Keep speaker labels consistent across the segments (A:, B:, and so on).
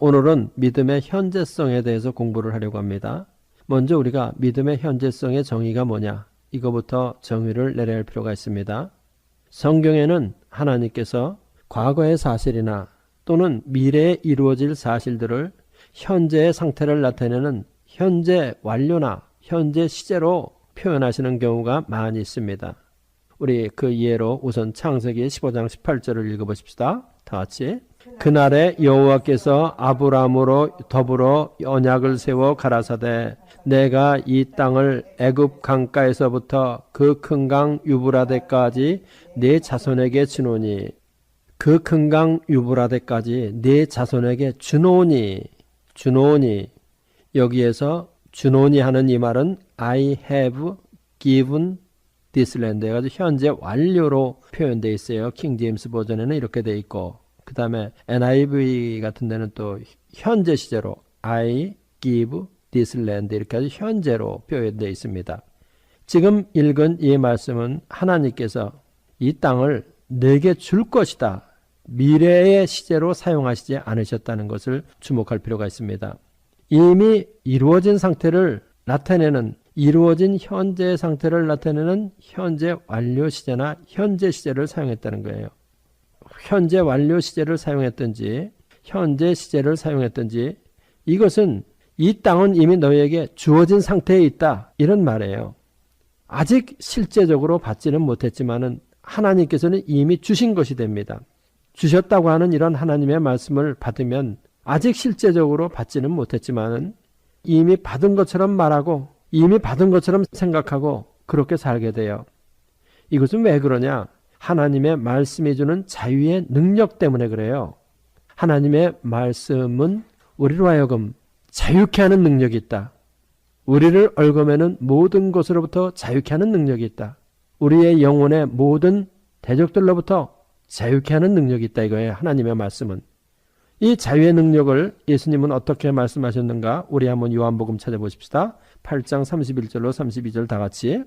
A: 오늘은 믿음의 현재성에 대해서 공부를 하려고 합니다. 먼저 우리가 믿음의 현재성의 정의가 뭐냐, 이거부터 정의를 내려야 할 필요가 있습니다. 성경에는 하나님께서 과거의 사실이나 또는 미래에 이루어질 사실들을 현재의 상태를 나타내는 현재 완료나 현재 시제로 표현하시는 경우가 많이 있습니다. 우리 그 예로 우선 창세기 15장 18절을 읽어보십시다. 다 같이. 그날에 여호와께서 아브라함으로 더불어 언약을 세워 가라사대 내가 이 땅을 애굽 강가에서부터 그 큰 강 유브라데까지 네 자손에게 주노니, 그 큰 강 유브라데까지 네 자손에게 주노니, 여기에서 주노니 하는 이 말은 I have given this land 해가지고 현재 완료로 표현되어 있어요. 킹 제임스 버전에는 이렇게 되어 있고, 그 다음에 NIV 같은 데는 또 현재 시제로 I give this land 이렇게 아주 현재로 표현되어 있습니다. 지금 읽은 이 말씀은 하나님께서 이 땅을 내게 줄 것이다, 미래의 시제로 사용하시지 않으셨다는 것을 주목할 필요가 있습니다. 이미 이루어진 상태를 나타내는, 이루어진 현재 상태를 나타내는 현재 완료 시제나 현재 시제를 사용했다는 거예요. 현재 완료 시제를 사용했든지 현재 시제를 사용했든지 이것은 이 땅은 이미 너희에게 주어진 상태에 있다, 이런 말이에요. 아직 실제적으로 받지는 못했지만은 하나님께서는 이미 주신 것이 됩니다. 주셨다고 하는 이런 하나님의 말씀을 받으면 아직 실제적으로 받지는 못했지만은 이미 받은 것처럼 말하고 이미 받은 것처럼 생각하고 그렇게 살게 돼요. 이것은 왜 그러냐? 하나님의 말씀이 주는 자유의 능력 때문에 그래요. 하나님의 말씀은 우리로 하여금 자유케 하는 능력이 있다. 우리를 얽어매는 모든 것으로부터 자유케 하는 능력이 있다. 우리의 영혼의 모든 대적들로부터 자유케 하는 능력이 있다, 이거예요. 하나님의 말씀은. 이 자유의 능력을 예수님은 어떻게 말씀하셨는가? 우리 한번 요한복음 찾아보십시다. 8장 31절로 32절 다 같이.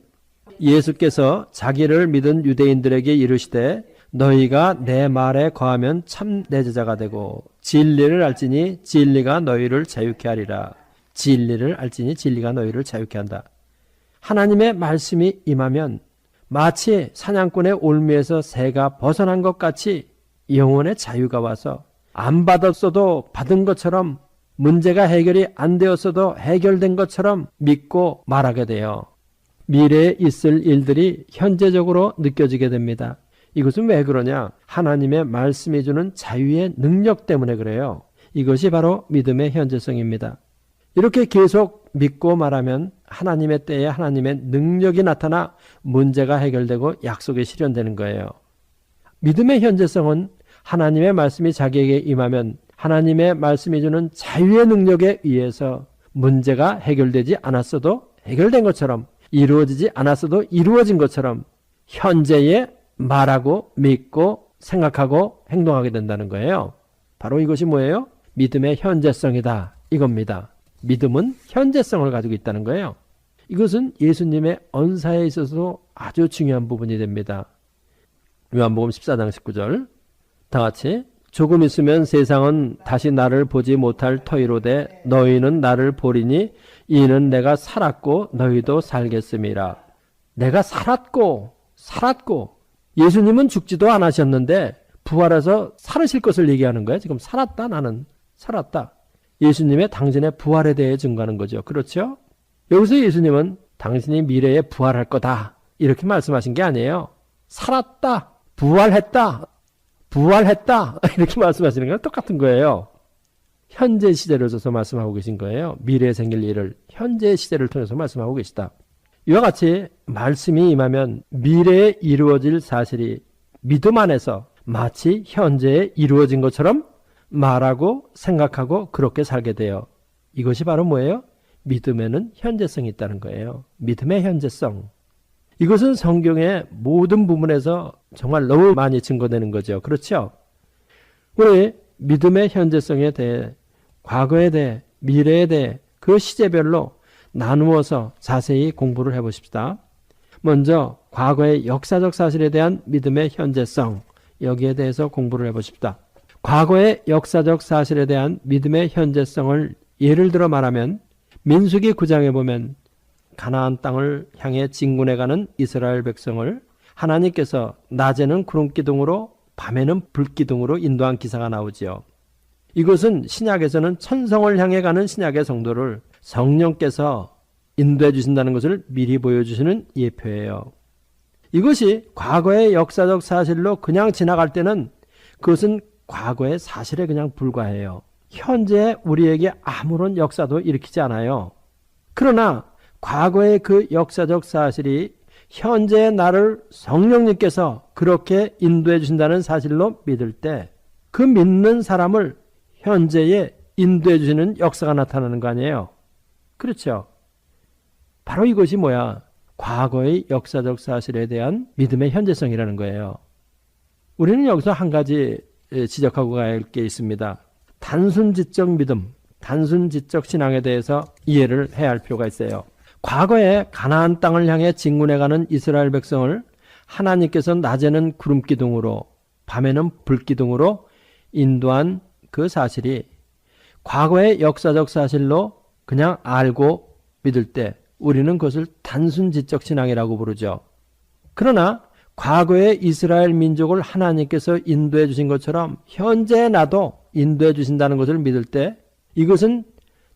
A: 예수께서 자기를 믿은 유대인들에게 이르시되 너희가 내 말에 거하면 참 내 제자가 되고 진리를 알지니 진리가 너희를 자유케 하리라. 진리를 알지니 진리가 너희를 자유케 한다. 하나님의 말씀이 임하면 마치 사냥꾼의 올무에서 새가 벗어난 것 같이 영혼의 자유가 와서 안 받았어도 받은 것처럼, 문제가 해결이 안 되었어도 해결된 것처럼 믿고 말하게 돼요. 미래에 있을 일들이 현재적으로 느껴지게 됩니다. 이것은 왜 그러냐? 하나님의 말씀이 주는 자유의 능력 때문에 그래요. 이것이 바로 믿음의 현재성입니다. 이렇게 계속 믿고 말하면 하나님의 때에 하나님의 능력이 나타나 문제가 해결되고 약속이 실현되는 거예요. 믿음의 현재성은 하나님의 말씀이 자기에게 임하면 하나님의 말씀이 주는 자유의 능력에 의해서 문제가 해결되지 않았어도 해결된 것처럼, 이루어지지 않았어도 이루어진 것처럼 현재에 말하고 믿고 생각하고 행동하게 된다는 거예요. 바로 이것이 뭐예요? 믿음의 현재성이다, 이겁니다. 믿음은 현재성을 가지고 있다는 거예요. 이것은 예수님의 언사에 있어서도 아주 중요한 부분이 됩니다. 요한복음 14장 19절 다 같이. 조금 있으면 세상은 다시 나를 보지 못할 터이로되 너희는 나를 보리니 이는 내가 살았고 너희도 살겠음이라. 내가 살았고 예수님은 죽지도 않으셨는데 부활해서 살으실 것을 얘기하는 거예요. 지금 살았다, 나는 살았다. 예수님의 당신의 부활에 대해 증거하는 거죠. 그렇죠? 여기서 예수님은 당신이 미래에 부활할 거다, 이렇게 말씀하신 게 아니에요. 살았다, 부활했다 이렇게 말씀하시는 거랑 똑같은 거예요. 현재 시제를 줘서 말씀하고 계신 거예요. 미래에 생길 일을 현재 시제를 통해서 말씀하고 계시다. 이와 같이 말씀이 임하면 미래에 이루어질 사실이 믿음 안에서 마치 현재에 이루어진 것처럼 말하고 생각하고 그렇게 살게 돼요. 이것이 바로 뭐예요? 믿음에는 현재성이 있다는 거예요. 믿음의 현재성. 이것은 성경의 모든 부분에서 정말 너무 많이 증거되는 거죠. 그렇죠? 우리 믿음의 현재성에 대해, 과거에 대해, 미래에 대해 그 시제별로 나누어서 자세히 공부를 해보십시다. 먼저 과거의 역사적 사실에 대한 믿음의 현재성, 여기에 대해서 공부를 해보십시다. 과거의 역사적 사실에 대한 믿음의 현재성을 예를 들어 말하면 민수기 9장에 보면 가나안 땅을 향해 진군해가는 이스라엘 백성을 하나님께서 낮에는 구름기둥으로 밤에는 불기둥으로 인도한 기사가 나오지요. 이것은 신약에서는 천성을 향해 가는 신약의 성도를 성령께서 인도해 주신다는 것을 미리 보여주시는 예표예요. 이것이 과거의 역사적 사실로 그냥 지나갈 때는 그것은 과거의 사실에 그냥 불과해요. 현재 우리에게 아무런 역사도 일으키지 않아요. 그러나 과거의 그 역사적 사실이 현재의 나를 성령님께서 그렇게 인도해 주신다는 사실로 믿을 때 그 믿는 사람을 현재에 인도해 주시는 역사가 나타나는 거 아니에요. 그렇죠? 바로 이것이 뭐야? 과거의 역사적 사실에 대한 믿음의 현재성이라는 거예요. 우리는 여기서 한 가지 지적하고 가야 할 게 있습니다. 단순지적 믿음, 단순지적 신앙에 대해서 이해를 해야 할 필요가 있어요. 과거에 가나안 땅을 향해 진군해가는 이스라엘 백성을 하나님께서 낮에는 구름기둥으로 밤에는 불기둥으로 인도한 그 사실이 과거의 역사적 사실로 그냥 알고 믿을 때 우리는 그것을 단순지적 신앙이라고 부르죠. 그러나 과거의 이스라엘 민족을 하나님께서 인도해 주신 것처럼 현재 나도 인도해 주신다는 것을 믿을 때 이것은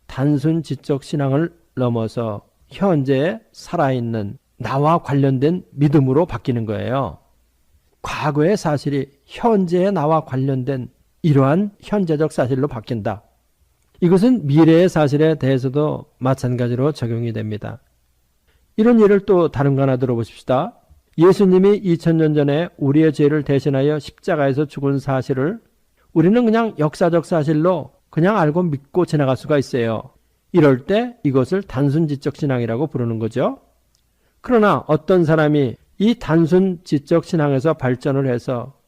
A: 단순지적 신앙을 넘어서 현재에 살아있는 나와 관련된 믿음으로 바뀌는 거예요. 과거의 사실이 현재의 나와 관련된 이러한 현재적 사실로 바뀐다. 이것은 미래의 사실에 대해서도 마찬가지로 적용이 됩니다. 이런 예를 또 다른 거 하나 들어보십시다. 예수님이 2000년 전에 우리의 죄를 대신하여 십자가에서 죽은 사실을 우리는 그냥 역사적 사실로 그냥 알고 믿고 지나갈 수가 있어요. 이럴 때 이것을 단순지적 신앙이라고 부르는 거죠. 그러나 어떤 사람이 이 단순지적 신앙에서 발전을 해서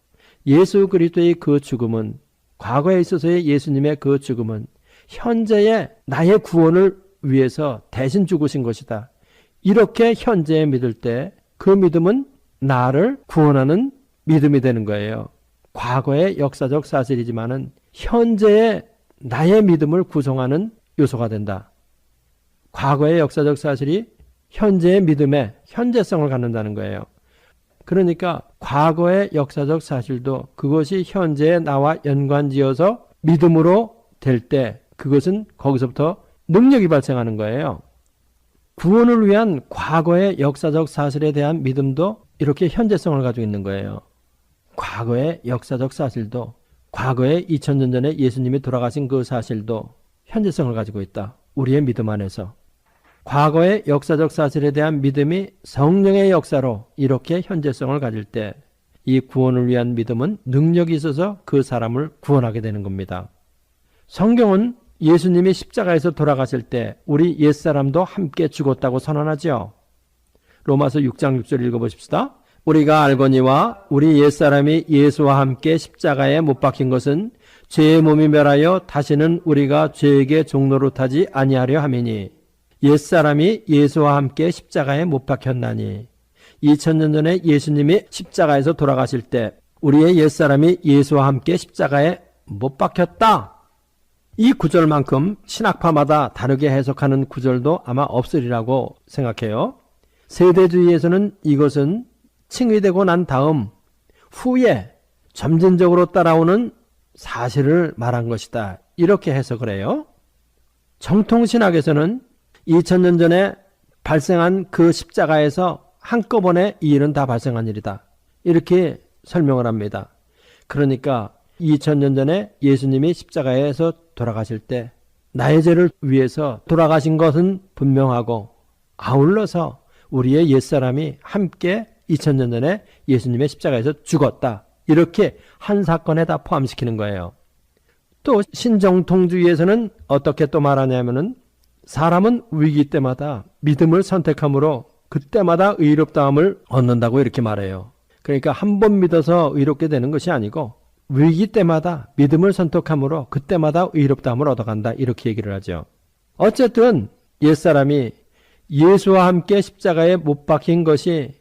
A: 예수 그리스도의 그 죽음은, 과거에 있어서의 예수님의 그 죽음은 현재의 나의 구원을 위해서 대신 죽으신 것이다. 이렇게 현재에 믿을 때 그 믿음은 나를 구원하는 믿음이 되는 거예요. 과거의 역사적 사실이지만은 현재의 나의 믿음을 구성하는 요소가 된다. 과거의 역사적 사실이 현재의 믿음의 현재성을 갖는다는 거예요. 그러니까 과거의 역사적 사실도 그것이 현재의 나와 연관지어서 믿음으로 될 때 그것은 거기서부터 능력이 발생하는 거예요. 구원을 위한 과거의 역사적 사실에 대한 믿음도 이렇게 현재성을 가지고 있는 거예요. 과거의 역사적 사실도, 과거에 2000년 전에 예수님이 돌아가신 그 사실도 현재성을 가지고 있다. 우리의 믿음 안에서. 과거의 역사적 사실에 대한 믿음이 성령의 역사로 이렇게 현재성을 가질 때 이 구원을 위한 믿음은 능력이 있어서 그 사람을 구원하게 되는 겁니다. 성경은 예수님이 십자가에서 돌아가실 때 우리 옛사람도 함께 죽었다고 선언하죠. 로마서 6장 6절 읽어보십시다. 우리가 알거니와 우리 옛사람이 예수와 함께 십자가에 못 박힌 것은 죄의 몸이 멸하여 다시는 우리가 죄에게 종노릇하지 아니하려 함이니 옛사람이 예수와 함께 십자가에 못 박혔나니. 2000년 전에 예수님이 십자가에서 돌아가실 때 우리의 옛사람이 예수와 함께 십자가에 못 박혔다. 이 구절만큼 신학파마다 다르게 해석하는 구절도 아마 없으리라고 생각해요. 세대주의에서는 이것은 칭의되고 난 다음 후에 점진적으로 따라오는 사실을 말한 것이다. 이렇게 해석을 해요. 정통신학에서는 2000년 전에 발생한 그 십자가에서 한꺼번에 이 일은 다 발생한 일이다. 이렇게 설명을 합니다. 그러니까 2000년 전에 예수님이 십자가에서 돌아가실 때 나의 죄를 위해서 돌아가신 것은 분명하고 아울러서 우리의 옛사람이 함께 2000년 전에 예수님의 십자가에서 죽었다. 이렇게 한 사건에 다 포함시키는 거예요. 또 신정통주의에서는 어떻게 또 말하냐면은 사람은 위기 때마다 믿음을 선택함으로 그때마다 의롭다함을 얻는다고 이렇게 말해요. 그러니까 한 번 믿어서 의롭게 되는 것이 아니고 위기 때마다 믿음을 선택함으로 그때마다 의롭다함을 얻어간다 이렇게 얘기를 하죠. 어쨌든 옛사람이 예수와 함께 십자가에 못 박힌 것이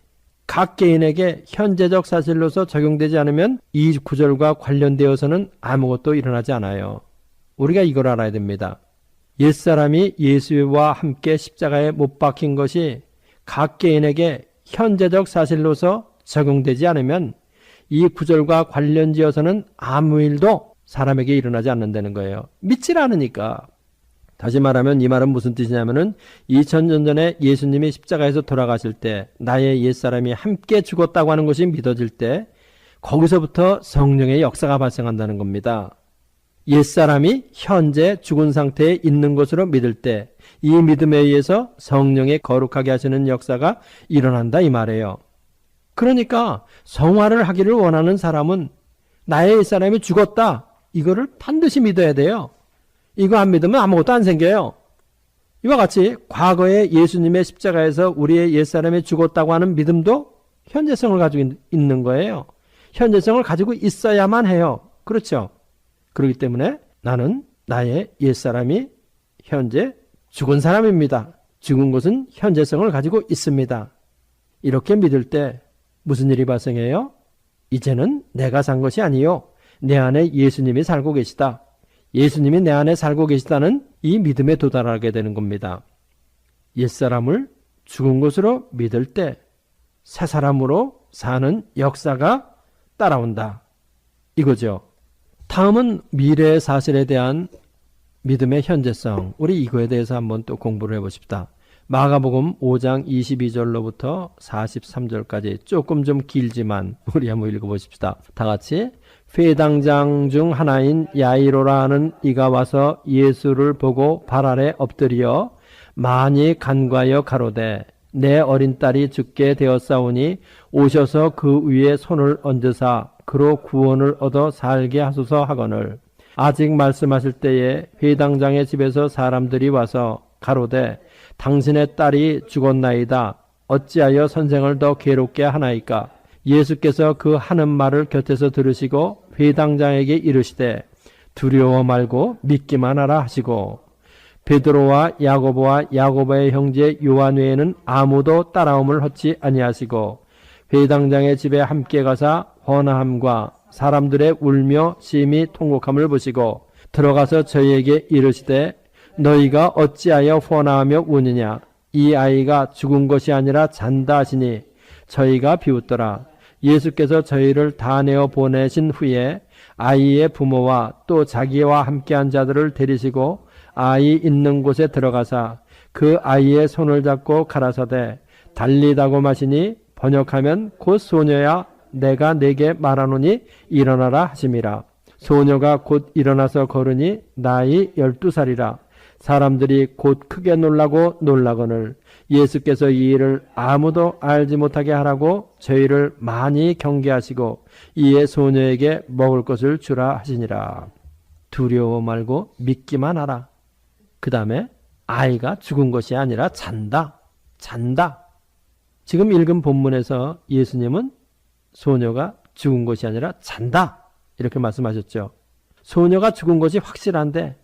A: 각 개인에게 현재적 사실로서 적용되지 않으면 이 구절과 관련되어서는 아무것도 일어나지 않아요. 우리가 이걸 알아야 됩니다. 옛사람이 예수와 함께 십자가에 못 박힌 것이 각 개인에게 현재적 사실로서 적용되지 않으면 이 구절과 관련지어서는 아무 일도 사람에게 일어나지 않는다는 거예요. 믿질 않으니까. 다시 말하면 이 말은 무슨 뜻이냐면은 2000년 전에 예수님이 십자가에서 돌아가실 때 나의 옛사람이 함께 죽었다고 하는 것이 믿어질 때 거기서부터 성령의 역사가 발생한다는 겁니다. 옛사람이 현재 죽은 상태에 있는 것으로 믿을 때 이 믿음에 의해서 성령의 거룩하게 하시는 역사가 일어난다 이 말이에요. 그러니까 성화를 하기를 원하는 사람은 나의 옛사람이 죽었다. 이거를 반드시 믿어야 돼요. 이거 안 믿으면 아무것도 안 생겨요. 이와 같이 과거에 예수님의 십자가에서 우리의 옛사람이 죽었다고 하는 믿음도 현재성을 가지고 있는 거예요. 현재성을 가지고 있어야만 해요. 그렇죠? 그렇기 때문에 나는 나의 옛사람이 현재 죽은 사람입니다. 죽은 것은 현재성을 가지고 있습니다. 이렇게 믿을 때 무슨 일이 발생해요? 이제는 내가 산 것이 아니요. 내 안에 예수님이 살고 계시다. 예수님이 내 안에 살고 계시다는 이 믿음에 도달하게 되는 겁니다. 옛사람을 죽은 것으로 믿을 때 새 사람으로 사는 역사가 따라온다. 이거죠. 다음은 미래의 사실에 대한 믿음의 현재성. 우리 이거에 대해서 한번 또 공부를 해보십시다. 마가복음 5장 22절로부터 43절까지 조금 좀 길지만 우리 한번 읽어보십시다. 다 같이. 회당장 중 하나인 야이로라 하는 이가 와서 예수를 보고 발 아래 엎드려 많이 간과하여 가로되 내 어린 딸이 죽게 되었사오니 오셔서 그 위에 손을 얹으사 그로 구원을 얻어 살게 하소서 하거늘 아직 말씀하실 때에 회당장의 집에서 사람들이 와서 가로되 당신의 딸이 죽었나이다. 어찌하여 선생을 더 괴롭게 하나이까? 예수께서 그 하는 말을 곁에서 들으시고 회당장에게 이르시되 두려워 말고 믿기만 하라 하시고 베드로와 야고보와 야고보의 형제 요한 외에는 아무도 따라옴을 허치 아니하시고 회당장의 집에 함께 가사 헌화함과 사람들의 울며 심히 통곡함을 보시고 들어가서 저희에게 이르시되 너희가 어찌하여 헌화하며 우느냐? 이 아이가 죽은 것이 아니라 잔다 하시니 저희가 비웃더라. 예수께서 저희를 다 내어 보내신 후에 아이의 부모와 또 자기와 함께한 자들을 데리시고 아이 있는 곳에 들어가사 그 아이의 손을 잡고 가라사대 달리다고 마시니 번역하면 곧 소녀야 내가 내게 말하노니 일어나라 하심이라. 소녀가 곧 일어나서 걸으니 나이 12살이라. 사람들이 곧 크게 놀라고 놀라거늘 예수께서 이 일을 아무도 알지 못하게 하라고 저희를 많이 경계하시고 이에 소녀에게 먹을 것을 주라 하시니라. 두려워 말고 믿기만 하라. 그 다음에 아이가 죽은 것이 아니라 잔다. 지금 읽은 본문에서 예수님은 소녀가 죽은 것이 아니라 잔다 이렇게 말씀하셨죠. 소녀가 죽은 것이 확실한데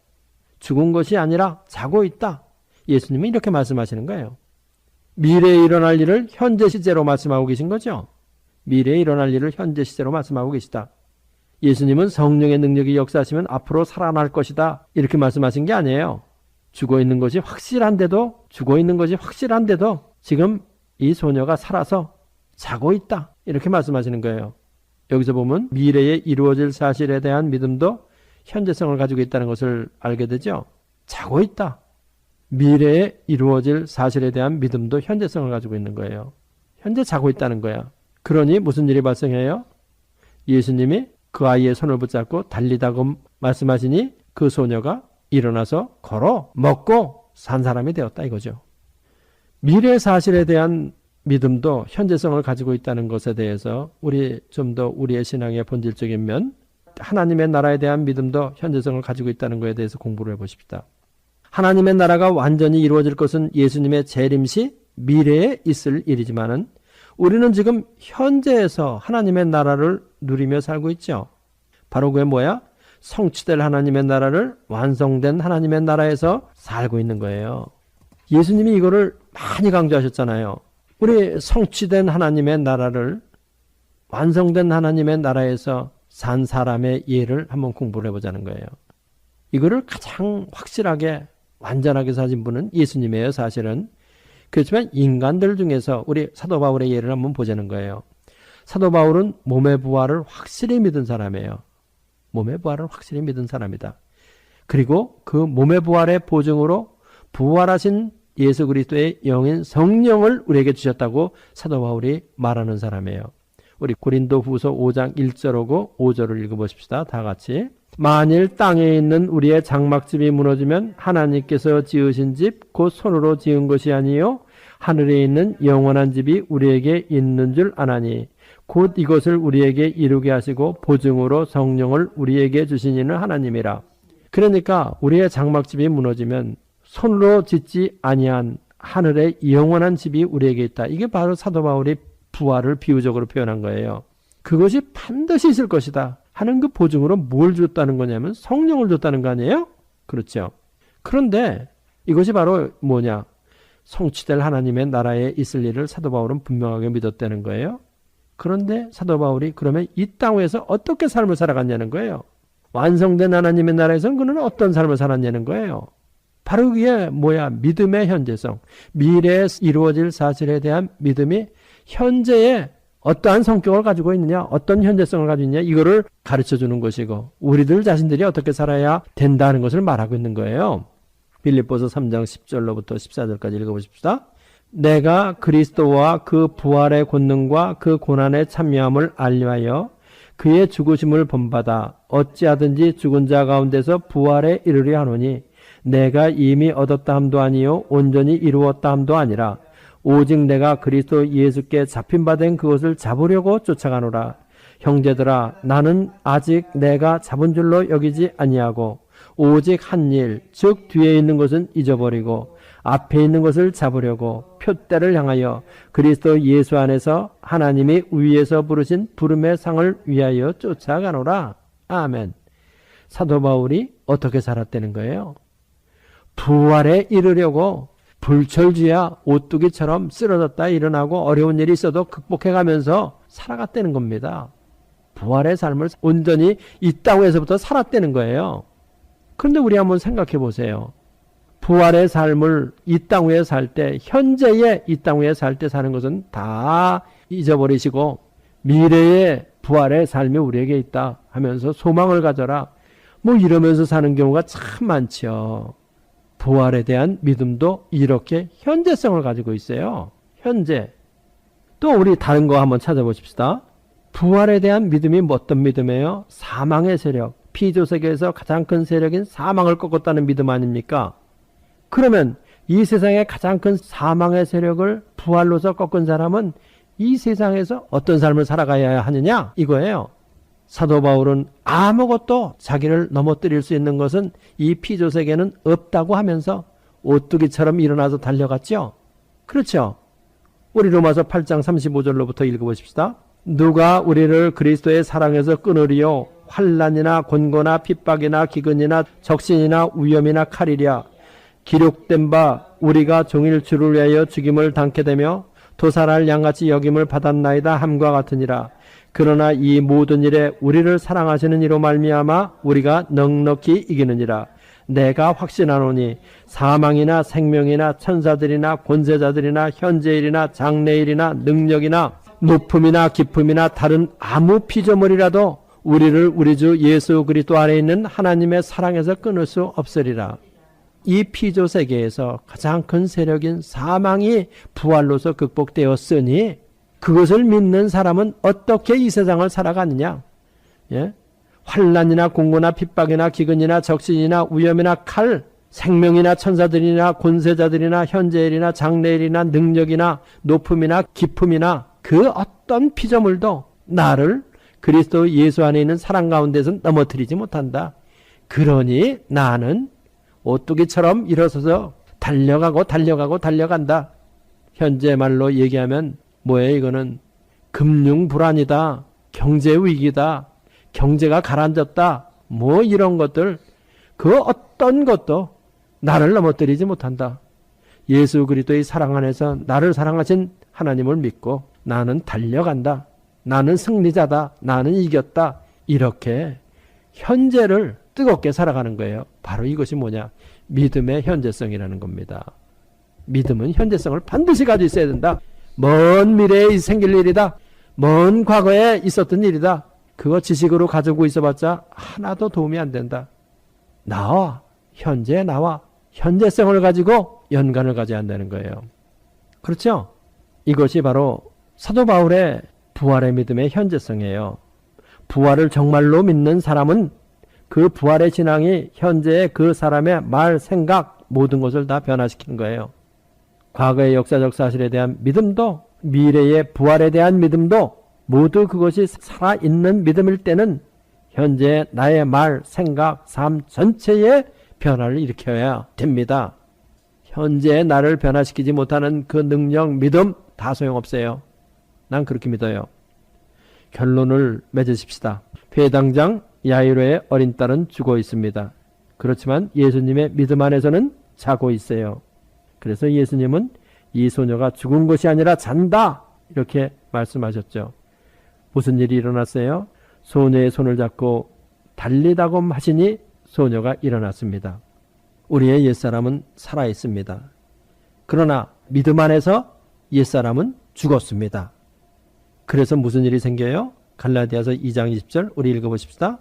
A: 죽은 것이 아니라 자고 있다. 예수님은 이렇게 말씀하시는 거예요. 미래에 일어날 일을 현재 시제로 말씀하고 계신 거죠. 미래에 일어날 일을 현재 시제로 말씀하고 계시다. 예수님은 성령의 능력이 역사하시면 앞으로 살아날 것이다 이렇게 말씀하신 게 아니에요. 죽어 있는 것이 확실한데도 지금 이 소녀가 살아서 자고 있다 이렇게 말씀하시는 거예요. 여기서 보면 미래에 이루어질 사실에 대한 믿음도 현재성을 가지고 있다는 것을 알게 되죠. 자고 있다. 미래에 이루어질 사실에 대한 믿음도 현재성을 가지고 있는 거예요. 현재 자고 있다는 거야. 그러니 무슨 일이 발생해요? 예수님이 그 아이의 손을 붙잡고 달리다고 말씀하시니 그 소녀가 일어나서 걸어 먹고 산 사람이 되었다 이거죠. 미래 사실에 대한 믿음도 현재성을 가지고 있다는 것에 대해서 우리 좀 더 우리의 신앙의 본질적인 면 하나님의 나라에 대한 믿음도 현재성을 가지고 있다는 것에 대해서 공부를 해보십시다. 하나님의 나라가 완전히 이루어질 것은 예수님의 재림시 미래에 있을 일이지만은 우리는 지금 현재에서 하나님의 나라를 누리며 살고 있죠. 바로 그게 뭐야? 성취될 하나님의 나라를 완성된 하나님의 나라에서 살고 있는 거예요. 예수님이 이거를 많이 강조하셨잖아요. 우리 성취된 하나님의 나라를 완성된 하나님의 나라에서 산 사람의 예를 한번 공부를 해보자는 거예요. 이거를 가장 확실하게 완전하게 사신 분은 예수님이에요, 사실은. 그렇지만 인간들 중에서 우리 사도 바울의 예를 한번 보자는 거예요. 사도 바울은 몸의 부활을 확실히 믿은 사람이에요. 몸의 부활을 확실히 믿은 사람이다. 그리고 그 몸의 부활의 보증으로 부활하신 예수 그리스도의 영인 성령을 우리에게 주셨다고 사도 바울이 말하는 사람이에요. 우리 고린도 후서 5장 1절하고 5절을 읽어보십시다. 다 같이. 만일 땅에 있는 우리의 장막집이 무너지면 하나님께서 지으신 집 곧 손으로 지은 것이 아니요 하늘에 있는 영원한 집이 우리에게 있는 줄 아나니 곧 이것을 우리에게 이루게 하시고 보증으로 성령을 우리에게 주신 이는 하나님이라. 그러니까 우리의 장막집이 무너지면 손으로 짓지 아니한 하늘의 영원한 집이 우리에게 있다. 이게 바로 사도 바울이 부활을 비유적으로 표현한 거예요. 그것이 반드시 있을 것이다 하는 그 보증으로 뭘 줬다는 거냐면 성령을 줬다는 거 아니에요? 그렇죠. 그런데 이것이 바로 뭐냐? 성취될 하나님의 나라에 있을 일을 사도 바울은 분명하게 믿었다는 거예요. 그런데 사도 바울이 그러면 이 땅에서 어떻게 삶을 살아갔냐는 거예요. 완성된 하나님의 나라에서는 그는 어떤 삶을 살았냐는 거예요. 바로 그게 뭐야? 믿음의 현재성. 미래에 이루어질 사실에 대한 믿음이 현재에 어떠한 성격을 가지고 있느냐, 어떤 현재성을 가지고 있느냐, 이거를 가르쳐 주는 것이고 우리들 자신들이 어떻게 살아야 된다는 것을 말하고 있는 거예요. 빌립보서 3장 10절로부터 14절까지 읽어보십시다. 내가 그리스도와 그 부활의 권능과 그 고난의 참여함을 알려하여 그의 죽으심을 본받아 어찌하든지 죽은 자 가운데서 부활에 이르려 하노니 내가 이미 얻었다 함도 아니요 온전히 이루었다 함도 아니라 오직 내가 그리스도 예수께 잡힌 바 된 그것을 잡으려고 쫓아가노라. 형제들아 나는 아직 내가 잡은 줄로 여기지 아니하고 오직 한 일, 즉 뒤에 있는 것은 잊어버리고 앞에 있는 것을 잡으려고 표대를 향하여 그리스도 예수 안에서 하나님이 위에서 부르신 부름의 상을 위하여 쫓아가노라. 아멘. 사도 바울이 어떻게 살았다는 거예요? 부활에 이르려고 불철주야 오뚜기처럼 쓰러졌다 일어나고 어려운 일이 있어도 극복해가면서 살아갔다는 겁니다. 부활의 삶을 온전히 이 땅에서부터 살았다는 거예요. 그런데 우리 한번 생각해 보세요. 부활의 삶을 이 땅 위에 살 때, 현재의 이 땅 위에 살 때 사는 것은 다 잊어버리시고 미래의 부활의 삶이 우리에게 있다 하면서 소망을 가져라. 뭐 이러면서 사는 경우가 참 많죠. 부활에 대한 믿음도 이렇게 현재성을 가지고 있어요. 현재. 또 우리 다른 거 한번 찾아보십시다. 부활에 대한 믿음이 어떤 믿음이에요? 사망의 세력. 피조세계에서 가장 큰 세력인 사망을 꺾었다는 믿음 아닙니까? 그러면 이 세상의 가장 큰 사망의 세력을 부활로서 꺾은 사람은 이 세상에서 어떤 삶을 살아가야 하느냐? 이거예요. 사도 바울은 아무것도 자기를 넘어뜨릴 수 있는 것은 이 피조세계는 없다고 하면서 오뚜기처럼 일어나서 달려갔죠. 그렇죠. 우리 로마서 8장 35절로부터 읽어보십시다. 누가 우리를 그리스도의 사랑에서 끊으리요? 환난이나 곤고나 핍박이나 기근이나 적신이나 위험이나 칼이랴. 기록된 바 우리가 종일 주를 위하여 죽임을 당케 되며 도살할 양같이 여김을 받았나이다 함과 같으니라. 그러나 이 모든 일에 우리를 사랑하시는 이로 말미암아 우리가 넉넉히 이기느니라. 내가 확신하노니 사망이나 생명이나 천사들이나 권세자들이나 현재일이나 장래일이나 능력이나 높음이나 깊음이나 다른 아무 피조물이라도 우리를 우리 주 예수 그리스도 안에 있는 하나님의 사랑에서 끊을 수 없으리라. 이 피조세계에서 가장 큰 세력인 사망이 부활로서 극복되었으니 그것을 믿는 사람은 어떻게 이 세상을 살아가느냐? 예? 환난이나 공고나 핍박이나 기근이나 적신이나 위험이나 칼, 생명이나 천사들이나 권세자들이나 현재일이나 장래일이나 능력이나 높음이나 깊음이나 그 어떤 피조물도 나를 그리스도 예수 안에 있는 사랑 가운데서 넘어뜨리지 못한다. 그러니 나는 오뚜기처럼 일어서서 달려간다. 현재 말로 얘기하면 뭐예요? 이거는 금융 불안이다. 경제 위기다. 경제가 가라앉았다. 뭐 이런 것들, 그 어떤 것도 나를 넘어뜨리지 못한다. 예수 그리스도의 사랑 안에서 나를 사랑하신 하나님을 믿고 나는 달려간다. 나는 승리자다. 나는 이겼다. 이렇게 현재를 뜨겁게 살아가는 거예요. 바로 이것이 뭐냐? 믿음의 현재성이라는 겁니다. 믿음은 현재성을 반드시 가지고 있어야 된다. 먼 미래에 생길 일이다. 먼 과거에 있었던 일이다. 그거 지식으로 가지고 있어봤자 하나도 도움이 안 된다. 나와, 현재에 나와, 현재성을 가지고 연관을 가져야 한다는 거예요. 그렇죠? 이것이 바로 사도 바울의 부활의 믿음의 현재성이에요. 부활을 정말로 믿는 사람은 그 부활의 신앙이 현재의 그 사람의 말, 생각, 모든 것을 다 변화시키는 거예요. 과거의 역사적 사실에 대한 믿음도, 미래의 부활에 대한 믿음도 모두 그것이 살아있는 믿음일 때는 현재 나의 말, 생각, 삶 전체에 변화를 일으켜야 됩니다. 현재 나를 변화시키지 못하는 그 능력, 믿음 다 소용없어요. 난 그렇게 믿어요. 결론을 맺으십시다. 회당장 야이로의 어린 딸은 죽어 있습니다. 그렇지만 예수님의 믿음 안에서는 자고 있어요. 그래서 예수님은 이 소녀가 죽은 것이 아니라 잔다 이렇게 말씀하셨죠. 무슨 일이 일어났어요? 소녀의 손을 잡고 달리다고 하시니 소녀가 일어났습니다. 우리의 옛사람은 살아있습니다. 그러나 믿음 안에서 옛사람은 죽었습니다. 그래서 무슨 일이 생겨요? 갈라디아서 2장 20절 우리 읽어보십시다.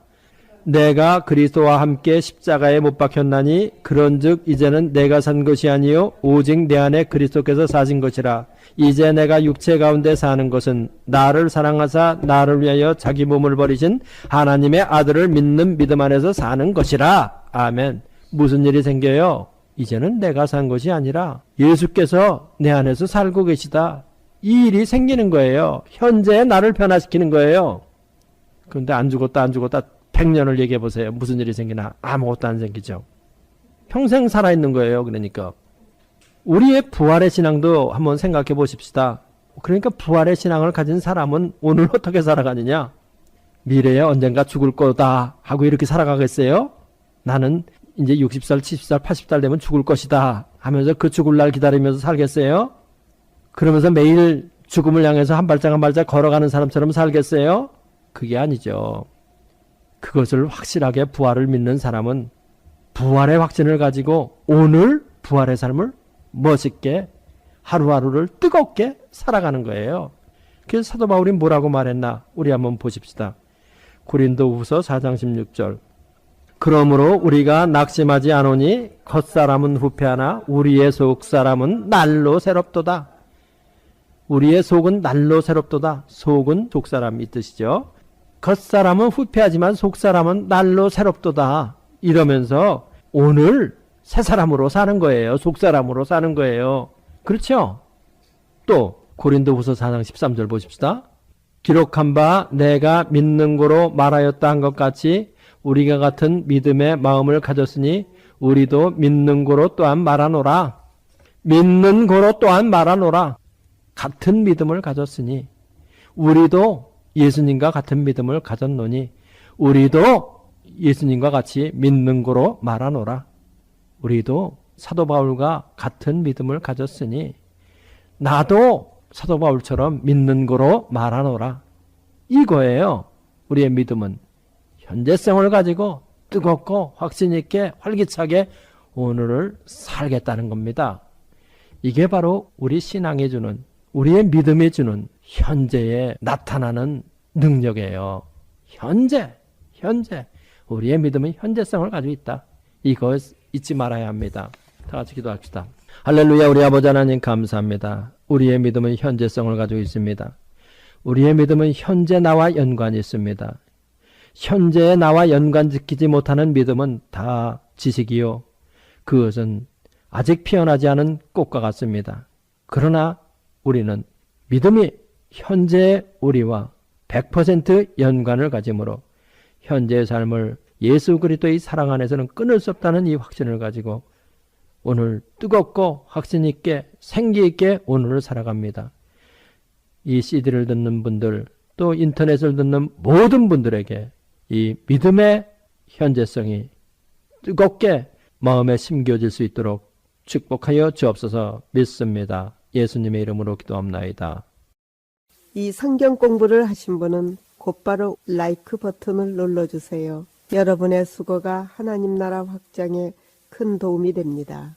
A: 내가 그리스도와 함께 십자가에 못 박혔나니 그런즉 이제는 내가 산 것이 아니요 오직 내 안에 그리스도께서 사신 것이라. 이제 내가 육체 가운데 사는 것은 나를 사랑하사 나를 위하여 자기 몸을 버리신 하나님의 아들을 믿는 믿음 안에서 사는 것이라. 아멘. 무슨 일이 생겨요? 이제는 내가 산 것이 아니라 예수께서 내 안에서 살고 계시다. 이 일이 생기는 거예요. 현재 나를 변화시키는 거예요. 그런데 안 죽었다 100년을 얘기해 보세요. 무슨 일이 생기나? 아무것도 안 생기죠. 평생 살아있는 거예요. 그러니까 우리의 부활의 신앙도 한번 생각해 보십시다. 그러니까 부활의 신앙을 가진 사람은 오늘 어떻게 살아가느냐? 미래에 언젠가 죽을 거다 하고 이렇게 살아가겠어요? 나는 이제 60살, 70살, 80살 되면 죽을 것이다 하면서 그 죽을 날 기다리면서 살겠어요? 그러면서 매일 죽음을 향해서 한 발짝 한 발짝 걸어가는 사람처럼 살겠어요? 그게 아니죠. 그것을 확실하게 부활을 믿는 사람은 부활의 확신을 가지고 오늘 부활의 삶을 멋있게 하루하루를 뜨겁게 살아가는 거예요. 그래서 사도 바울이 뭐라고 말했나? 우리 한번 보십시다. 고린도후서 4장 16절. 그러므로 우리가 낙심하지 않으니 겉사람은 후패하나 우리의 속사람은 날로 새롭도다. 우리의 속은 날로 새롭도다. 속은 속사람 이 뜻이죠. 겉사람은 후패하지만 속사람은 날로 새롭도다. 이러면서 오늘 새 사람으로 사는 거예요. 속사람으로 사는 거예요. 그렇죠? 또 고린도후서 4장 13절 보십시다. 기록한 바 내가 믿는 고로 말하였다 한 것 같이 우리가 같은 믿음의 마음을 가졌으니 우리도 믿는 고로 또한 말하노라. 믿는 고로 또한 말하노라. 같은 믿음을 가졌으니 우리도 예수님과 같은 믿음을 가졌노니 우리도 예수님과 같이 믿는 고로 말하노라. 우리도 사도 바울과 같은 믿음을 가졌으니 나도 사도 바울처럼 믿는 고로 말하노라. 이거예요. 우리의 믿음은 현재성을 가지고 뜨겁고 확신 있게 활기차게 오늘을 살겠다는 겁니다. 이게 바로 우리 신앙이 주는, 우리의 믿음이 주는 현재에 나타나는 능력이에요. 현재. 우리의 믿음은 현재성을 가지고 있다. 이거 잊지 말아야 합니다. 다 같이 기도합시다. 할렐루야. 우리 아버지 하나님 감사합니다. 우리의 믿음은 현재성을 가지고 있습니다. 우리의 믿음은 현재 나와 연관이 있습니다. 현재의 나와 연관지키지 못하는 믿음은 다 지식이요. 그것은 아직 피어나지 않은 꽃과 같습니다. 그러나 우리는 믿음이 현재의 우리와 100% 연관을 가지므로 현재의 삶을 예수 그리스도의 사랑 안에서는 끊을 수 없다는 이 확신을 가지고 오늘 뜨겁고 확신 있게 생기 있게 오늘을 살아갑니다. 이 CD를 듣는 분들 또 인터넷을 듣는 모든 분들에게 이 믿음의 현재성이 뜨겁게 마음에 심겨질 수 있도록 축복하여 주옵소서 믿습니다. 예수님의 이름으로 기도합나이다.
B: 이 성경 공부를 하신 분은 곧바로 라이크 버튼을 눌러주세요. 여러분의 수고가 하나님 나라 확장에 큰 도움이 됩니다.